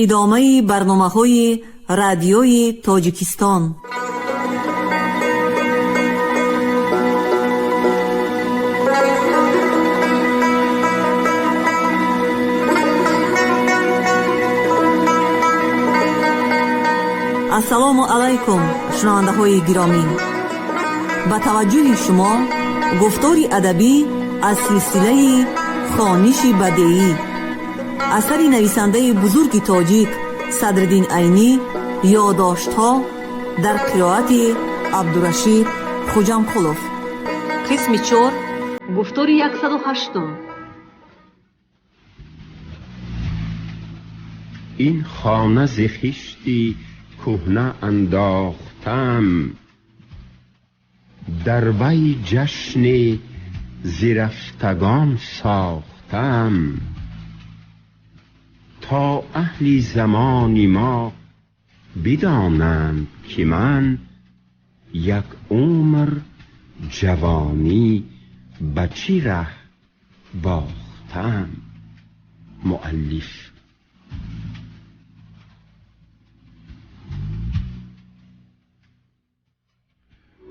ادامه برنامه‌های رادیوی تاجیکستان. السلام علیکم شنونده های گرامی، با توجه شما گفتاری ادبی از سلسله خوانش بدیعی اثر نویسنده بزرگ تاجیک صدرالدین عینی، یادداشت‌ها در قرائت عبدالرشید خوجامقلوف. قسم 4، گفتاری 108. این خانه ز خشتی کهنه انداختم، در وی جشن زرفتگان ساختم، تا اهل زمان ما بدانند که من یک عمر جوانی به چی ره باختم. مؤلف.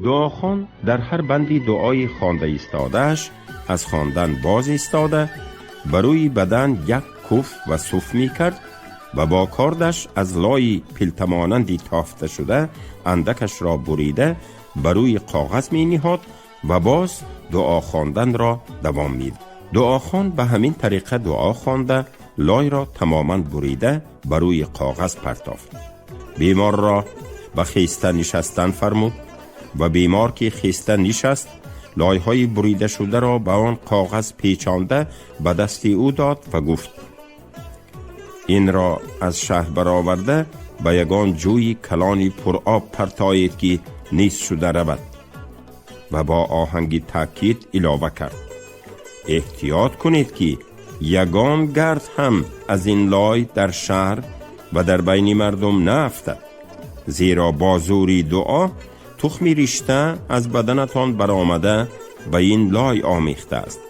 دعاخوان در هر بندی دعای خوانده ایستادهش از خواندن باز ایستاده، بروی بدن یک کف و صف می کرد و با کاردش از لای پیلتمانندی تافته شده اندکش را بریده بروی کاغذ می نهاد و باز دعا خواندن را دوام می داد. دعاخوان به همین طریقه دعا خوانده لای را تماما بریده بروی کاغذ پرتافت. بیمار را به خیسته نشستن فرمود و بیمار که خیسته نشست لایهای بریده شده را به آن کاغذ پیچانده به دست او داد و گفت: این را از شهر برآورده به یگان جوی کلانی پر آب پرتایید که نیست شده رود. و با آهنگی تاکید علاوه کرد: احتیاط کنید که یگان گرد هم از این لای در شهر و در بین مردم نافتد، زیرا با زوری دعا تخمی ریشته از بدنتان برآمده به این لای آمیخته است.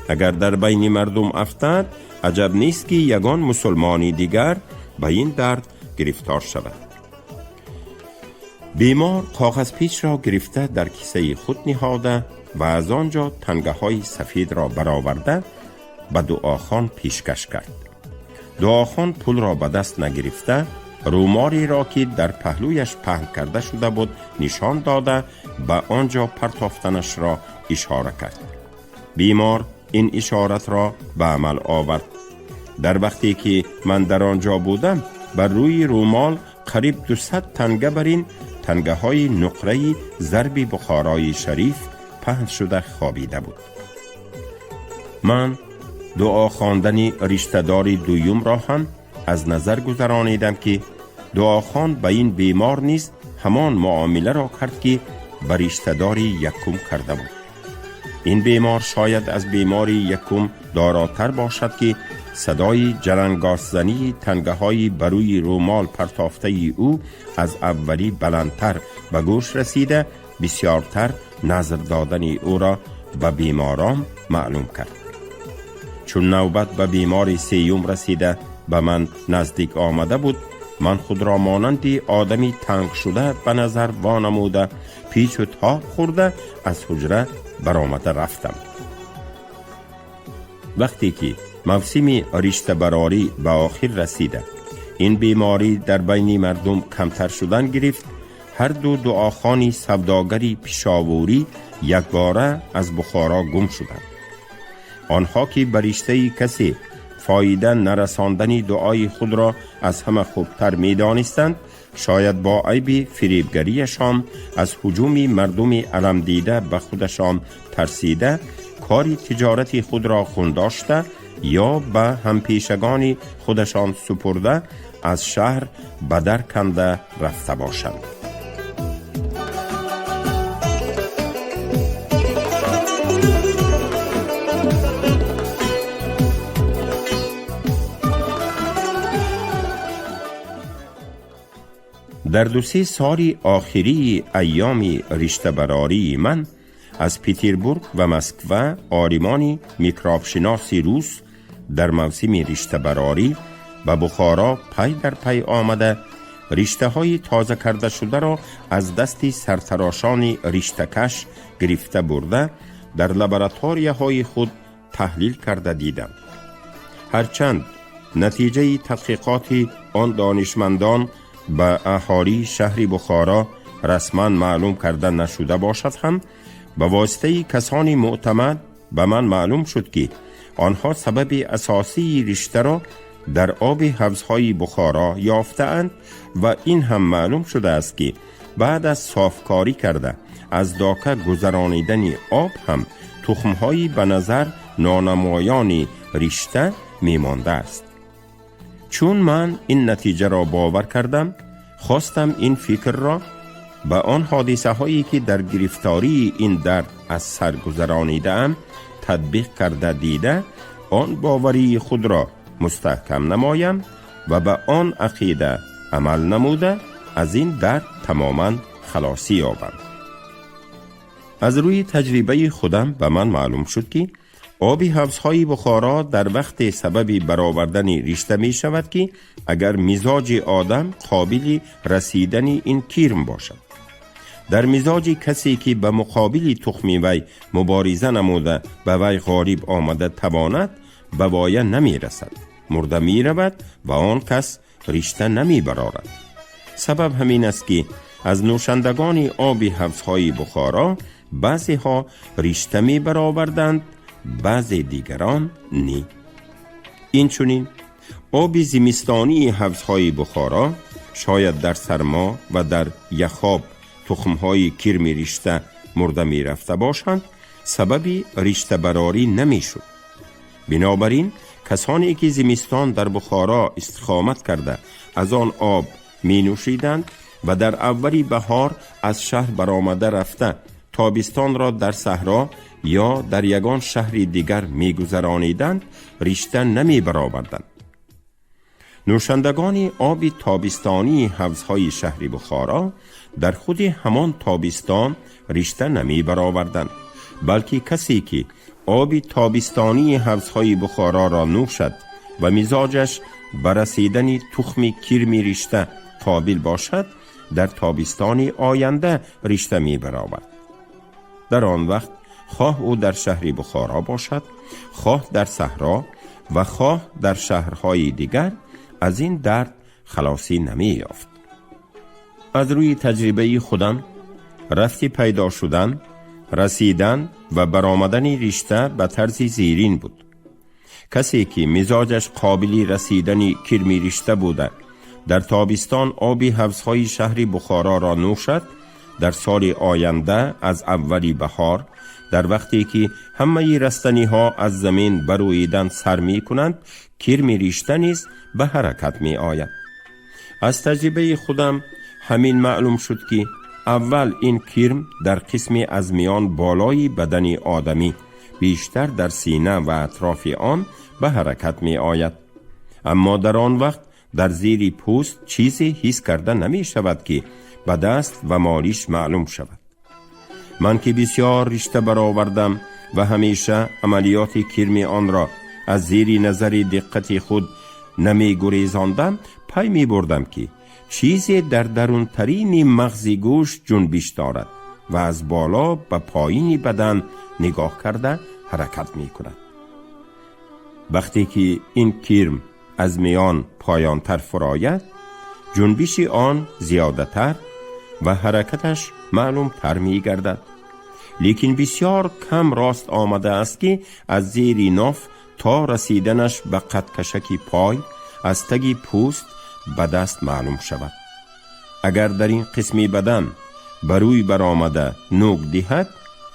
اگر در بین مردم افتد عجب نیست که یگان مسلمانی دیگر به این درد گرفتار شود. بیمار کاغذ پیچ را گرفته در کیسه خود نهاده و از آنجا تنگه های سفید را برآورده به دعاخوان پیشکش کرد. دعاخوان پول را به دست نگرفته روماری را که در پهلویش پهن کرده شده بود نشان داده به آنجا پرتافتنش را اشاره کرد. بیمار این اشارت را به عمل آورد. در وقتی که من در آنجا بودم بر روی رومال قریب 200 تنگه بر این تنگه های نقره ضرب بخارای شریف پهن شده خوابیده بود. من دعا خواندن رشته‌دار دویم را هم از نظر گذرانیدم که دعاخوان به این بیمار نیست همان معامله را کرد که به رشته‌دار یکم کرده بود. این بیمار شاید از بیماری یکم داراتر باشد که صدای جرنگاسزنی تنگه های بروی رومال پرتافته او از اولی بلندتر به گوش رسیده بسیارتر نظر دادن او را به بیماران معلوم کرد. چون نوبت به بیماری سیوم رسیده به من نزدیک آمده بود، من خود را مانندی آدمی تنگ شده به نظر وانموده پیچ و تاب خورده از حجره برآمده رفتم. وقتی که موسم رشته براری به آخر رسیده این بیماری در بین مردم کمتر شدن گرفت، هر دو دعاخوانی سوداگری پیشاوری یک باره از بخارا گم شدند. آنها که به رشته کسی فایده نرساندنی دعای خود را از همه خوبتر می دانستند، شاید با عیب فریبگریشان از هجوم مردم علم دیده به خودشان ترسیده کاری تجارتی خود را خنداشته یا به همپیشگان خودشان سپرده از شهر به در کنده رفته باشند. در 2-3 سال آخری ایام رشته براری من از پیتربورگ و مسکو آریمانی میکروب شناسی روس در موسم رشته براری به بخارا پی در پی آمده رشته های تازه کرده شده را از دست سرتراشان رشته‌کش گرفته برده در لابراتواری های خود تحلیل کرده دیدم. هرچند نتیجه تحقیقات آن دانشمندان به اهالی شهر بخارا رسما معلوم کرده نشده باشد هم، به واسطه کسانی معتمد به من معلوم شد که آنها سبب اساسی رشته را در آب حوضهای بخارا یافته‌اند و این هم معلوم شده است که بعد از صافکاری کرده از داکه گذرانیدن آب هم تخم‌های به نظر نانمایان رشته میمانده است. چون من این نتیجه را باور کردم، خواستم این فکر را به آن حادثه هایی که در گرفتاری این درد از سر گذرانیدم تطبیق کرده دیده آن باوری خود را مستحکم نمایم و به آن عقیده عمل نموده از این درد تماما خلاصی یابم. از روی تجربه خودم به من معلوم شد که آب حوضهای بخارا در وقت سبب برآوردن رشته می شود که اگر مزاج آدم قابل رسیدن این کرم باشد. در مزاج کسی که به مقابل تخم وی مبارزه نموده به وی غالب آمده تواند به وایه نمی رسد، مرده می رود و آن کس رشته نمی برارد. سبب همین است که از نوشندگان آب حوضهای بخارا بعضی ها رشته می برآوردند، بعضی دیگران نی. این چنین آب زمستانی حوضهای بخارا شاید در سرما و در یخاب تخمهای کرم رشته مرده می رفته باشند، سبب رشته براری نمی شد. بنابراین کسانی که زمستان در بخارا استقامت کرده از آن آب می نوشیدند و در اولی بهار از شهر برآمده رفته تابستان را در صحرا یا در یگان شهر دیگر می گذرانیدند، رشته نمی برآوردند. نوشندگان آب تابستانی حوضهای شهر بخارا در خود همان تابستان رشته نمی برآوردند، بلکه کسی که آب تابستانی حوضهای بخارا را نوشد و مزاجش برسیدن تخم کرم رشته قابل باشد در تابستان آینده رشته می برآورد. در آن وقت خواه او در شهر بخارا باشد، خواه در صحرا و خواه در شهرهای دیگر، از این درد خلاصی نمی یافت. از روی تجربه خودم رفتی پیدا شدن، رسیدن و برآمدن رشته به طرز زیرین بود. کسی که مزاجش قابل رسیدن کرم رشته بوده در تابستان آب حوضهای شهر بخارا را نوشد، در سال آینده از اولی بهار در وقتی که همه رستنی ها از زمین برویدن سر می کنند، کرم رشته نیز به حرکت می آید. از تجربه خودم همین معلوم شد که اول این کرم در قسمی از میان بالای بدن آدمی، بیشتر در سینه و اطراف آن به حرکت می آید، اما در آن وقت در زیر پوست چیزی حس کرده نمی شود که به دست و مالیش معلوم شود. من که بسیار رشته برآوردم و همیشه عملیات کرم آن را از زیر نظر دقت خود نمی گریزاندم، پی می بردم که چیزی در درون ترین مغز گوش جنبش دارد و از بالا به پایین بدن نگاه کرده حرکت می کند. وقتی که این کرم از میان پایان تر فراید، جنبش آن زیاده تر و حرکتش معلوم تر می گردد. لیکن بسیار کم راست آمده است که از زیر ناف تا رسیدنش به قد کشک پای از تگ پوست به دست معلوم شود. اگر در این قسمی بدن بروی برآمده نوک دهد،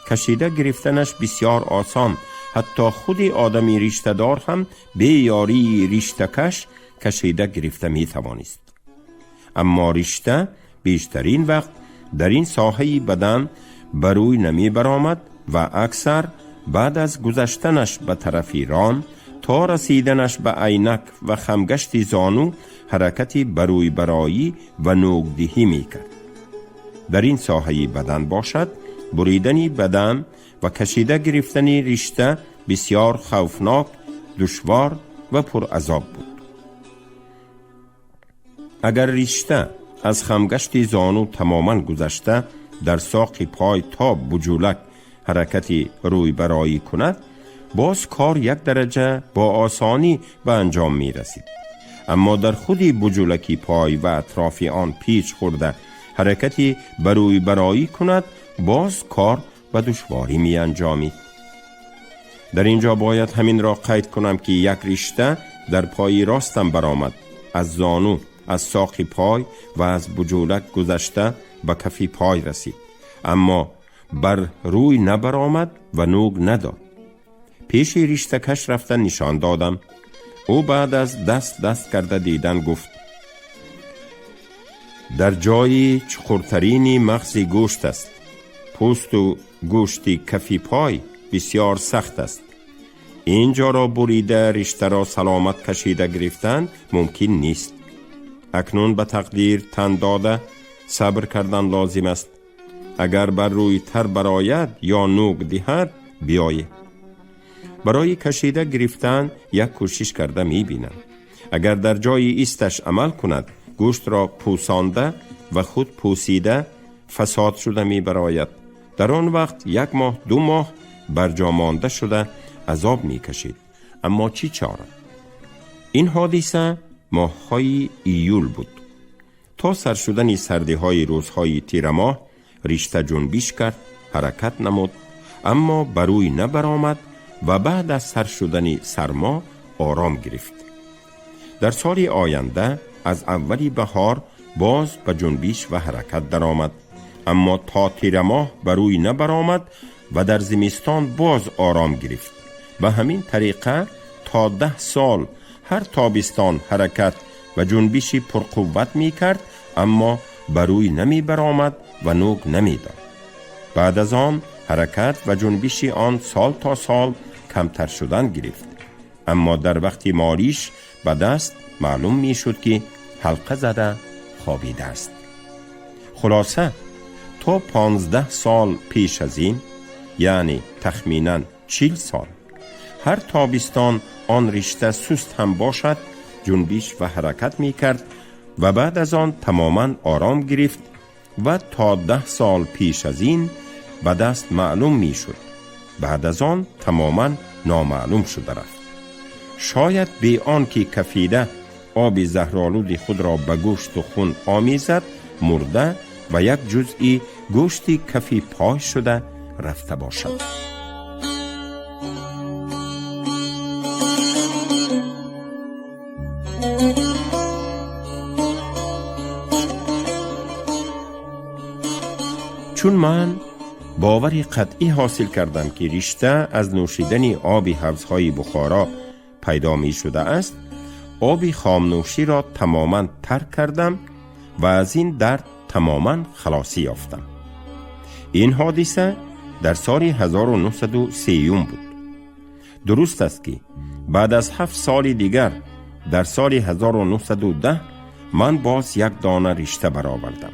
کشیده گرفتنش بسیار آسان، حتی خود آدمی رشته دار هم به یاری رشته کش کشیده گرفته می توانست. اما رشته بیشترین وقت در این ساحه بدن بروی نمی برآمد و اکثر بعد از گذشتنش به طرف ران تا رسیدنش به عینک و خمگشت زانو حرکتی بروی برایی و نوکدهی می کرد. در این ساحه بدن باشد بریدن بدن و کشیده گرفتن رشته بسیار خوفناک، دشوار و پر عذاب بود. اگر ریشته از خمگشت زانو تماما گذشته در ساق پای تا بجولک حرکتی روی برایی کند، باز کار یک درجه با آسانی به انجام می رسید. اما در خودی بجولکی پای و اطراف آن پیچ خورده حرکتی بروی برایی کند، باز کار به دشواری می انجامید. در اینجا باید همین را قید کنم که یک ریشته در پای راستم برآمد، از زانو، از ساق پای و از بجولک گذشته به کف پای رسید، اما بر روی نبرآمد و نوگ نداد. پیش ریشته کش رفتن نشان دادم. او بعد از دست کرده دیدن گفت: در جای چخورترینی مغز گوشت است. پوست و گوشتی کفی پای بسیار سخت است. اینجا را بریده ریشته را سلامت کشیده گرفتن ممکن نیست. اکنون به تقدیر تن داده صبر کردن لازم است. اگر بر روی تر براید یا نوگ دهد بیایه. برای کشیده گرفتن یک کوشش کرده می بینم. اگر در جای ایستش عمل کند، گوشت را پوسانده و خود پوسیده فساد شده می براید. در آن وقت 1 ماه 2 ماه برجا مانده شده عذاب می کشید. اما چی چاره؟ این حادثه ماه‌های ایول بود. تا سر شدن سردی های روزهای تیر ماه ریشته جنبش کرد، حرکت نمود، اما بروی نبرآمد و بعد از سر شدن سرما آرام گرفت. در سال آینده از اولی بهار باز به جنبش و حرکت در آمد، اما تا تیر ماه بروی نبرآمد و در زمستان باز آرام گرفت. به همین طریقه تا 10 سال هر تابستان حرکت و جنبشی پرقوت می کرد، اما بروی نمی برآمد و نوگ نمی داد. بعد از آن حرکت و جنبشی آن سال تا سال کمتر شدن گرفت، اما در وقت مالیش به دست معلوم می شد که حلقه زده خوابیده است. خلاصه تا 15 سال پیش از این، یعنی تخمیناً 40 سال، هر تابستان آن ریشته سست هم باشد جنبش و حرکت می کرد و بعد از آن تماما آرام گرفت و تا 10 سال پیش از این به دست معلوم می شد. بعد از آن تماما نامعلوم شده رفت. شاید بی آن که کفیده آب زهرآلود خود را به گوشت و خون آمیزد، مرده و یک جزئی گوشتی کفی پای شده رفته باشد. چون من باوری قطعی حاصل کردم که ریشته از نوشیدن آب حوضهای بخارا پیدا می شده است، آب خامنوشی را تماما ترک کردم و از این درد تماما خلاصی یافتم. این حادثه در سال 1930 بود. درست است که بعد از 7 سال دیگر در سال 1910 من باز یک دانه ریشته برآوردم،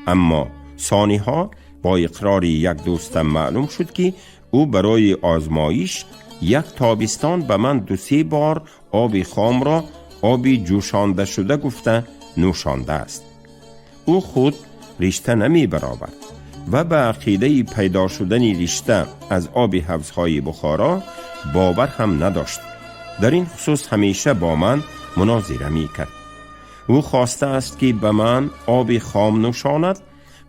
اما ثانیها با اقرار یک دوستم معلوم شد که او برای آزمایش یک تابستان به من 2-3 بار آب خام را آبی جوشانده شده گفته نوشانده است. او خود ریشته نمی برآورد و به عقیده پیدا شدن ریشته از آب حوضهای بخارا باور هم نداشت. در این خصوص همیشه با من مناظره می کرد. او خواسته است که به من آب خام نوشاند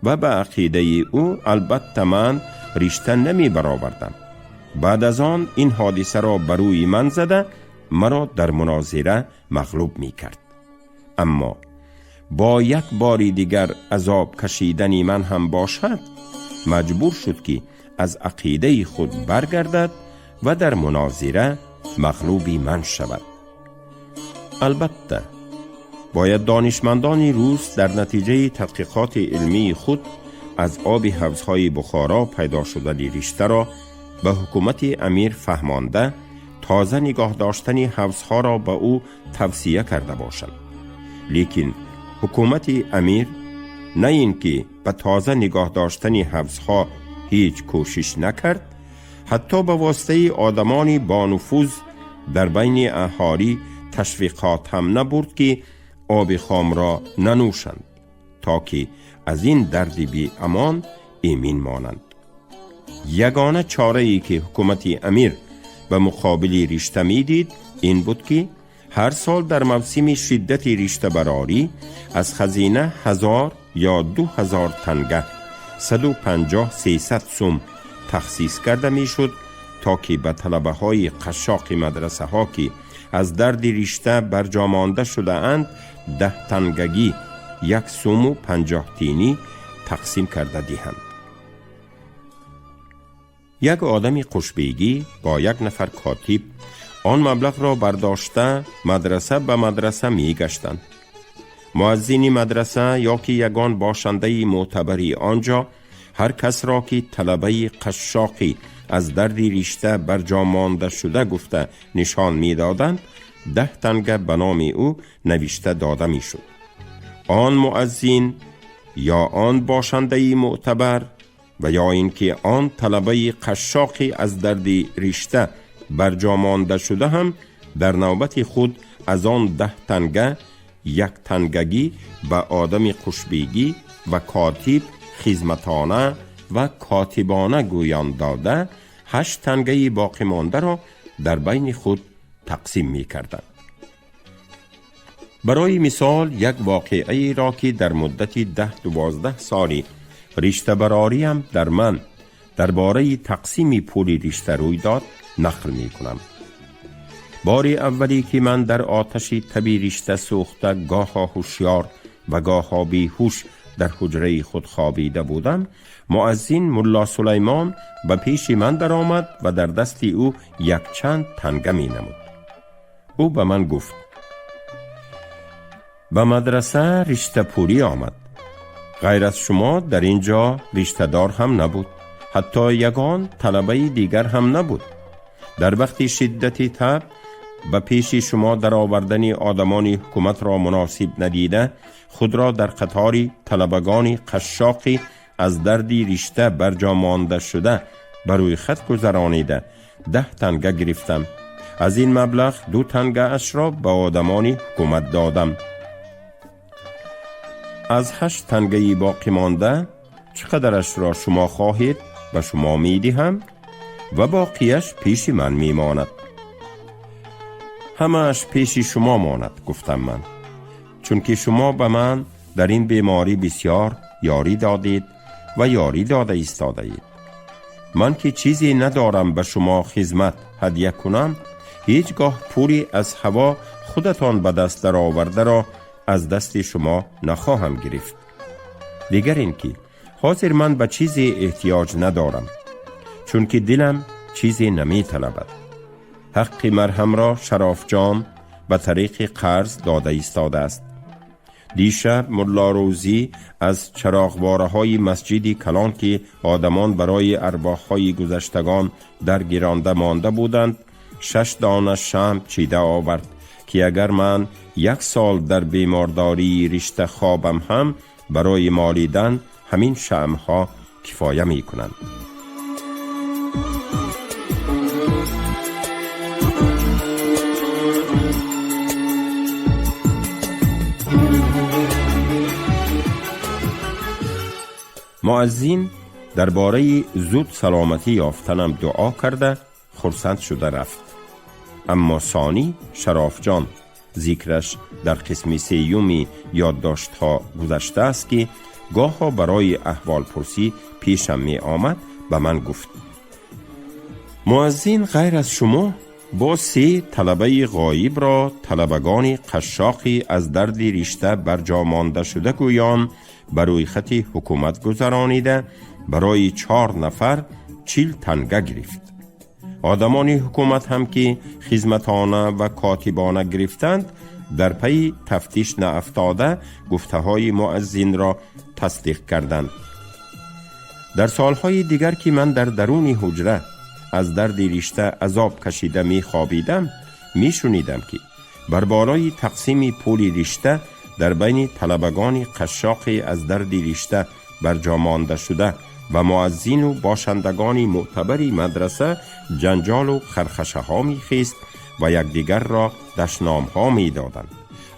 و به عقیده او البته من ریشته نمی برآوردم. بعد از آن این حادثه را بروی من زده مرا در مناظره مغلوب می کرد. اما با یک باری دیگر عذاب کشیدنی من هم باشد، مجبور شد که از عقیده خود برگردد و در مناظره مغلوبی من شود. البته باید دانشمندان روس در نتیجه تحقیقات علمی خود از آب حوضهای بخارا پیدا شدن ریشته را به حکومت امیر فهمانده تازه نگاه داشتن حوضها را به او توصیه کرده باشند. لیکن حکومت امیر نه این که به تازه نگاه داشتن حوضها هیچ کوشش نکرد، حتی به واسطه آدمان با نفوذ در بین اهالی تشویقات هم نبرد که آب خام را ننوشند تا که از این درد بی امان ایمن مانند. یگانه چاره ای که حکومت امیر به مقابل رشته می دید این بود که هر سال در موسم شدت رشته براری از خزینه 1000 یا 2000 تنگه 150-300 سوم تخصیص کرده می شد تا که به طلبه های قشاق مدرسه ها که از درد رشته برجامانده شده اند 10 تنگگی 1 سوم و 50 تینی تقسیم کرده دهند. یک آدم خوشبیگی با یک نفر کاتب آن مبلغ را برداشته مدرسه به مدرسه می گشتند. مؤذن مدرسه یا که یگان باشنده معتبری آنجا هر کس را که طلبه قشاقی از درد رشته برجا مانده شده گفته نشان می دادند 10 تنگه به نام او نوشته داده می شد. آن مؤذن یا آن باشنده معتبر و یا اینکه آن طلبه قشاقی از درد رشته برجا مانده شده هم در نوبت خود از آن 10 تنگه 1 تنگگی به آدم خوشبیگی و کاتب خدمتانه و کاتبانه گویان داده 8 تنگه باقی مانده را در بین خود تقسیم می کردند. برای مثال یک واقعه را که در مدت 10-12 سالی رشته براری هم در من درباره تقسیم پول رشته روی داد نقل می کنم. بار اولی که من در آتش تبی رشته سوخته گاها هوشیار و گاها بیهوش در حجره خود خوابیده بودم، مؤذن ملا سلیمان به پیش من در آمد و در دست او 1 چند تنگه می نمود. او به من گفت به مدرسه رشته پولی آمد. غیر از شما در اینجا رشته دار هم نبود، حتی یگان طلبه دیگر هم نبود. در وقت شدت تب به پیش شما در آوردن آدمان حکومت را مناسب ندیده خود را در قطار طلبگان قشاقی از دردی رشته برجا مانده شده بروی خط گذرانیده 10 تنگه گرفتم. از این مبلغ 2 تنگه اش را به آدمان حکومت دادم. از 8 تنگه باقی مانده چقدرش را شما خواهید و شما می دهم و باقیش پیش من می ماند. همه‌اش پیش شما ماند گفتم من، چون که شما به من در این بیماری بسیار یاری دادید و یاری داده ایستاده اید. من که چیزی ندارم به شما خدمت هدیه کنم، هیچگاه پولی از هوا خودتان به دست در آورده را از دست شما نخواهم گرفت. دیگر این که حاضر من به چیزی احتیاج ندارم، چون که دلم چیزی نمی طلبد. حق مرهم را شراف جام به طریق قرض داده ایستاده است. دیشب ملا روزی از چراغواره های مسجدی کلان که آدمان برای ارواح های گذشتگان در گرانده مانده بودند 6 دانه شمع چیده آورد که اگر من 1 سال در بیمارداری رشته خوابم هم برای مالیدن همین شمع ها کفایه می کنند. مؤذن درباره زود سلامتی یافتنم دعا کرده خرسند شده رفت. اما ثانی شراف جان ذکرش در قسم 3 یادداشت ها گذشته است که گاها برای احوال پرسی پیشم می آمد به من گفت مؤذن غیر از شما با 3 طلبه غایب را طلبگان قشاقی از درد رشته برجا مانده شده گویان بروی خط حکومت گذرانیده برای 4 نفر 40 تنگه گرفت. آدمان حکومت هم که خدمتانه و کاتبانه گرفتند در پی تفتیش نافتاده گفته های مؤذن را تصدیق کردند. در سالهای دیگر که من در درون حجره از درد رشته عذاب کشیده می خوابیدم می شنیدم که بر بالای تقسیم پول رشته در بین طلبگان قشاقی از درد رشته برجا مانده شده و مؤذن و باشندگان معتبری مدرسه جنجال و خرخشه ها می خیست و یکدیگر را دشنام ها می دادند.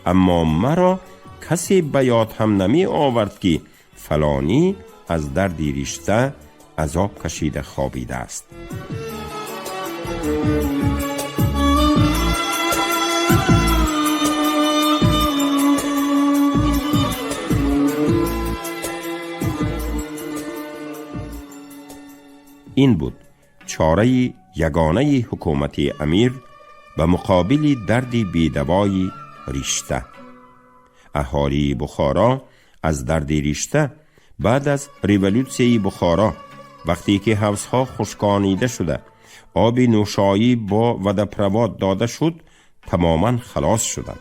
اما مرا کسی به یاد هم نمی آورد که فلانی از دردی رشته عذاب کشیده خوابیده است. این بود چاره یگانه حکومت امیر و مقابل دردی بیدوای رشته. اهالی بخارا از درد رشته بعد از ریولوسیون بخارا وقتی که حوضها خشکانیده شده، آب نوشایی با ودپرواد داده شد، تماما خلاص شدند.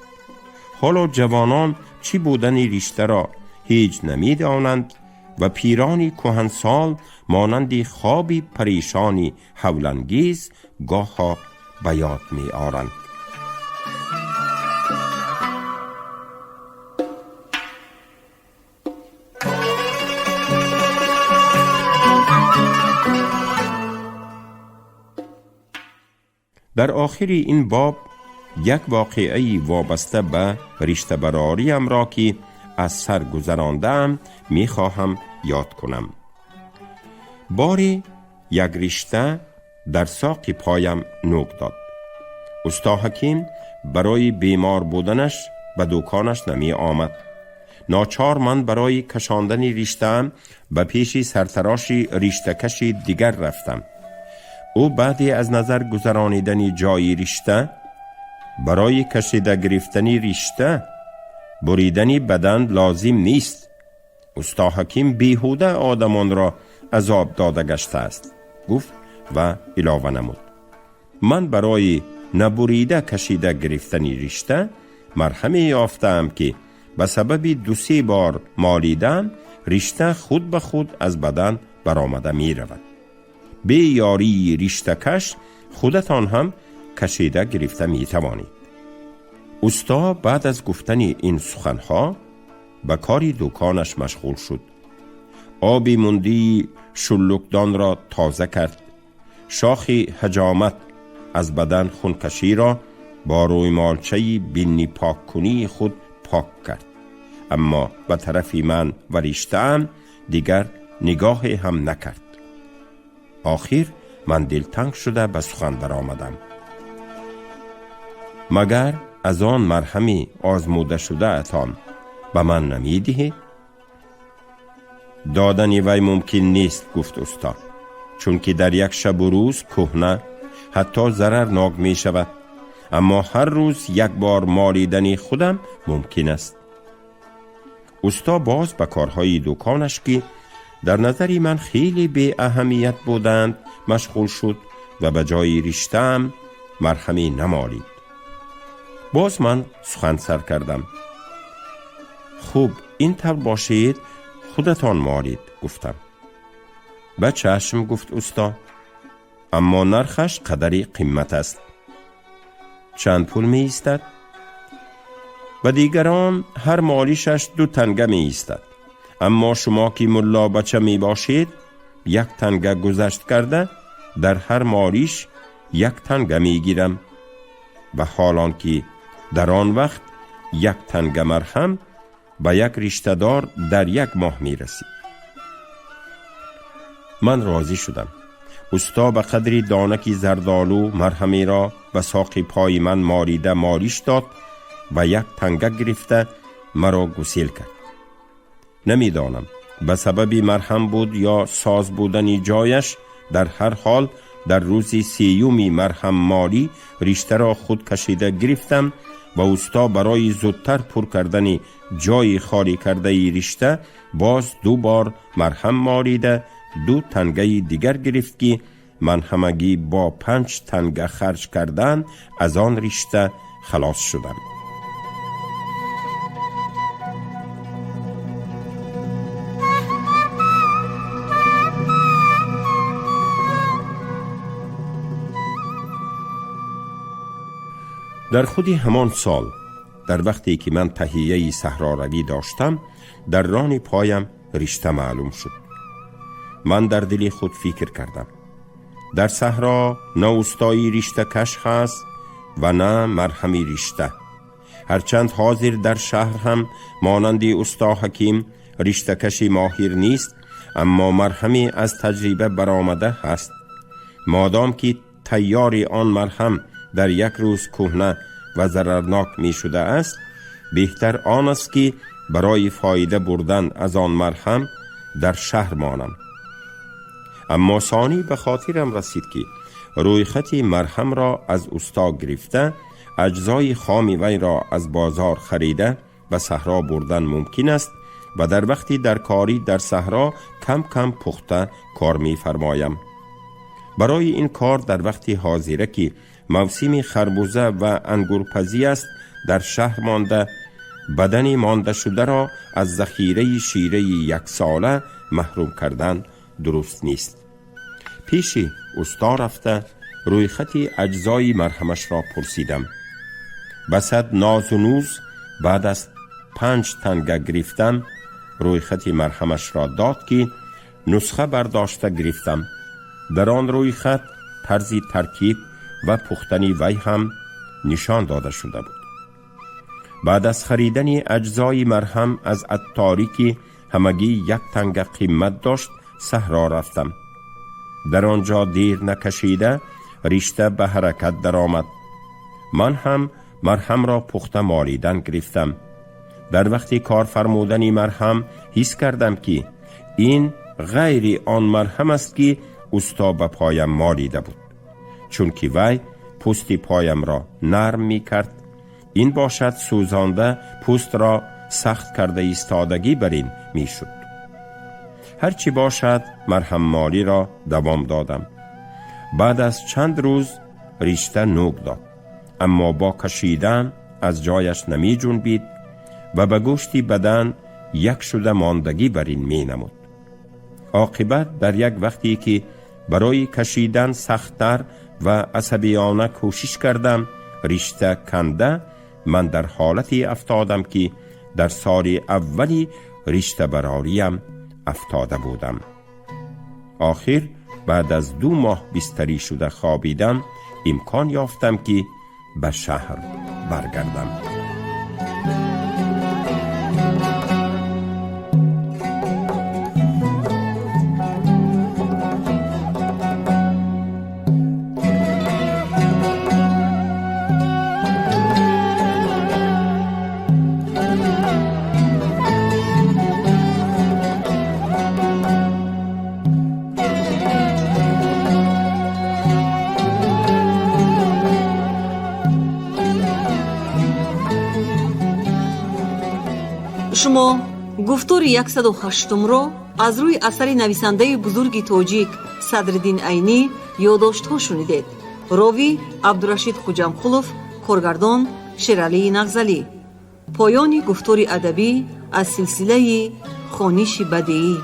حالا جوانان چی بودن رشته را هیچ نمی‌دانند و پیرانی کهنسال مانند خوابی پریشانی هولانگیز گاها به یاد می آرند. در آخر این باب یک واقعه وابسته به رشته براریم را که از سر گذراندم می خواهم یاد کنم. باری یک رشته در ساق پایم نوک داد. استا حکیم برای بیمار بودنش به دکانش نمی آمد. ناچار من برای کشاندن رشته به پیش سرتراش رشته کشی دیگر رفتم. او بعدی از نظر گذرانیدن جای رشته برای کشیده گرفتن رشته بریدن بدن لازم نیست. استا حکیم بیهوده آدمان را عذاب داده گشته است، گفت و علاوه نمود. من برای نبریده کشیده گرفتن رشته مرهمی یافتم که به سبب 2-3 بار مالیدن رشته خود به خود از بدن برآمده می رود. به یاری رشته کش خودتان هم کشیده گرفته می توانید. استا بعد از گفتن این سخنها به کاری دکانش مشغول شد. آبی مندی شلوکدان را تازه کرد. شاخی حجامت از بدن خونکشی را با رویمالچه بینی پاک کنی خود پاک کرد. اما به طرف من و رشته‌ام دیگر نگاه هم نکرد. آخر من دلتنگ شده به سخن درآمدم. مگر از آن مرهمی آزموده شده اتان به من نمیدهی؟ دادن وی ممکن نیست، گفت استا، چون که در یک شب و روز کهنه حتی ضررناک می شود، اما هر روز یک بار مالیدن خودم ممکن است. استا باز به کارهای دکانش که در نظری من خیلی بی اهمیت بودند مشغول شد و به جای رشته‌ام مرهمی نمالید. باز من سخن سر کردم. خوب این طور باشید خودتان مالید، گفتم. به چشم، گفت استا، اما نرخش قدری قیمت است. چند پول می ایستد؟ و دیگران هر مالیشش 2 تنگه می ایستد، اما شما که ملا بچه می باشید 1 تنگه گذشت کرده در هر مالیش 1 تنگه می گیرم و حالان که در آن وقت 1 تنگه مرهم به 1 رشته دار در 1 ماه می رسید. من راضی شدم. استا به قدری دانکی زردالو مرهمی را به ساق پای من مالیده مالیش داد و 1 تنگه گرفته مرا گسیل کرد. نمیدانم به سبب مرهم بود یا ساز بودن جایش، در هر حال در روز 30 مرهم مالی رشته را خود کشیده گرفتم و استا برای زودتر پر کردن جای خالی کرده رشته باز 2 بار مرهم مالیده 2 تنگه دیگر گرفت که من همگی با 5 تنگه خرج کردن از آن رشته خلاص شدم. در خودی همان سال، در وقتی که من تهیه صحراروی داشتم، در ران پایم رشته معلوم شد. من در دل خود فکر کردم در صحرا نه استایی رشته کش هست و نه مرهمی رشته. هرچند حاضر در شهر هم مانند استا حکیم رشته‌کشی ماهر نیست، اما مرهمی از تجربه برآمده هست. مادام که تیاری آن مرهم در یک روز کهنه و ضررناک می شده است، بهتر آن است که برای فایده بردن از آن مرهم در شهر مانم. اما ثانی به خاطرم رسید که روی خط مرهم را از استا گرفته، اجزای خام وی را از بازار خریده به صحرا بردن ممکن است و در وقتی در کاری در صحرا کم کم پخته کار می فرمایم. برای این کار در وقتی حاضره که موسم خربوزه و انگورپزی است، در شهر مانده بدن مانده شده را از ذخیره شیره یک ساله محروم کردن درست نیست. پیش استا رفته روی خط اجزای مرهمش را پرسیدم. بسد ناز و نوز بعد از 5 تنگه گرفتم روی خط مرهمش را داد که نسخه برداشته گرفتم. در آن روی خط طرز ترکیب و پختنی وی هم نشان داده شده بود. بعد از خریدن اجزای مرهم از عطاری که همگی 1 تنگه قیمت داشت صحرا رفتم. در آنجا دیر نکشیده رشته به حرکت در آمد. من هم مرهم را پخته مالیدن گرفتم. در وقتی کار فرمودن مرهم حس کردم که این غیر آن مرهم است که استا به پایم مالیده بود، چون که وی پوست پایم را نرم می کرد. این باشد سوزانده پوست را سخت کرده ایستادگی بر این می شد. هرچی باشد مرهم مالی را دوام دادم. بعد از چند روز رشته نوک داد، اما با کشیدن از جایش نمی جنبید و به گوشتی بدن یک شده ماندگی بر این می نمود. عاقبت در یک وقتی که برای کشیدن سخت‌تر و عصبیانه کوشش کردم، رشته کنده من در حالتی افتادم که در سال اولی رشته براریم افتاده بودم. آخر بعد از 2 ماه بستری شده خوابیدم، امکان یافتم که به شهر برگردم. شما گفتار 108 را از روی اثر نویسنده بزرگ تاجیک صدرالدین عینی یادداشت‌ها شنیدید. راوی عبدالرشید خوجامقلوف، کارگردان شیرعلی نغزلی. پایان گفتار ادبی از سلسله خوانش بدیعی.